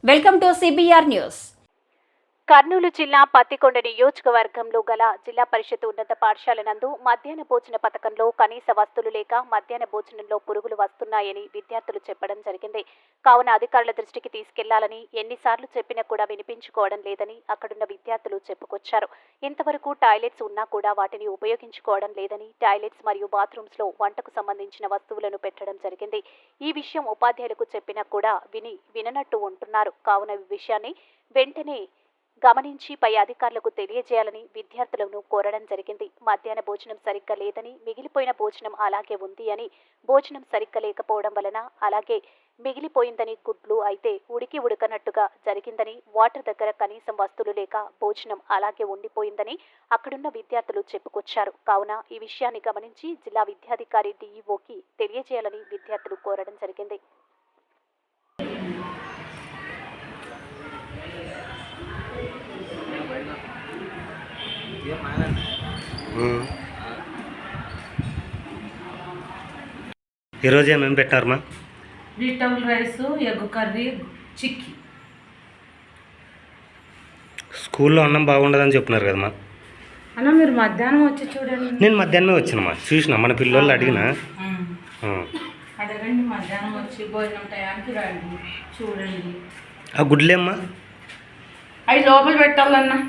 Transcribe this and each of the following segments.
Welcome to CBR news. Kurnool జిల్లా పత్తికొండ నియోజకవర్గంలో గల జిల్లా పరిషత్ ఉన్నత పాఠశాల నందు మధ్యాహ్న భోజన పథకంలో కనీస వస్తువులు లేక మధ్యాహ్న భోజనంలో పురుగులు వస్తున్నాయని విద్యార్థులు చెప్పడం జరిగింది. కావున అధికారుల దృష్టికి తీసుకెళ్లాలని ఎన్నిసార్లు చెప్పినా కూడా వినిపించుకోవడం లేదని అక్కడున్న విద్యార్థులు చెప్పుకొచ్చారు. ఇంతవరకు టాయిలెట్స్ ఉన్నా కూడా వాటిని ఉపయోగించుకోవడం లేదని, టాయిలెట్స్ మరియు బాత్రూమ్స్ లో వంటకు సంబంధించిన వస్తువులను పెట్టడం జరిగింది. ఈ విషయం ఉపాధ్యాయులకు చెప్పినా కూడా విననట్టు ఉంటున్నారు. కావున ఈ విషయాన్ని వెంటనే గమనించి పై అధికారులకు తెలియజేయాలని విద్యార్థులను కోరడం జరిగింది. మధ్యాహ్న భోజనం సరిగ్గా లేదని, మిగిలిపోయిన భోజనం అలాగే ఉంది అని, భోజనం సరిగ్గా లేకపోవడం వలన అలాగే మిగిలిపోయిందని, గుడ్లు అయితే ఉడకనట్టుగా జరిగిందని, వాటర్ దగ్గర కనీసం వస్తువులు లేక భోజనం అలాగే ఉండిపోయిందని అక్కడున్న విద్యార్థులు చెప్పుకొచ్చారు. కావున ఈ విషయాన్ని గమనించి జిల్లా విద్యాధికారి DEOకి తెలియజేయాలని విద్యార్థులు కోరడం జరిగింది. ఈరోజు ఏమేమి పెట్టారమ్మా? Vegetable rice, egg curry, chikki. స్కూల్లో అన్నం బాగుండదని చెప్తున్నారు కదమ్మా. అన్న మీరు మధ్యాహ్నం వచ్చి చూడండి. నేను మధ్యాహ్నమే వచ్చినమ్మా, చూసిన మన పిల్లలు అడిగిన. అడగండి, మధ్యాహ్నం వచ్చి భోజనం టయానికి రండి, చూడండి. ఆ గుడ్లేమ్మా? అవి లోపల పెట్టాలన్నా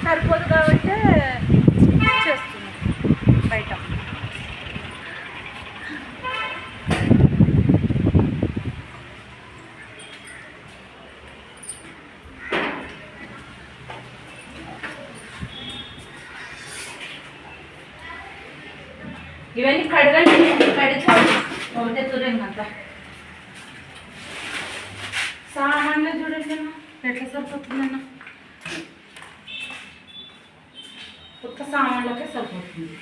సరిపోదు కాబట్టి చేస్తున్నాం బయట. ఇవన్నీ కడగండి, కడిగి ఒకటే తురంగంతా సామాన్లు చూడండి అన్న ఎట్లా సరిపోతుందన్న. ఒక్క సామాన్లకే సరిపోతుంది.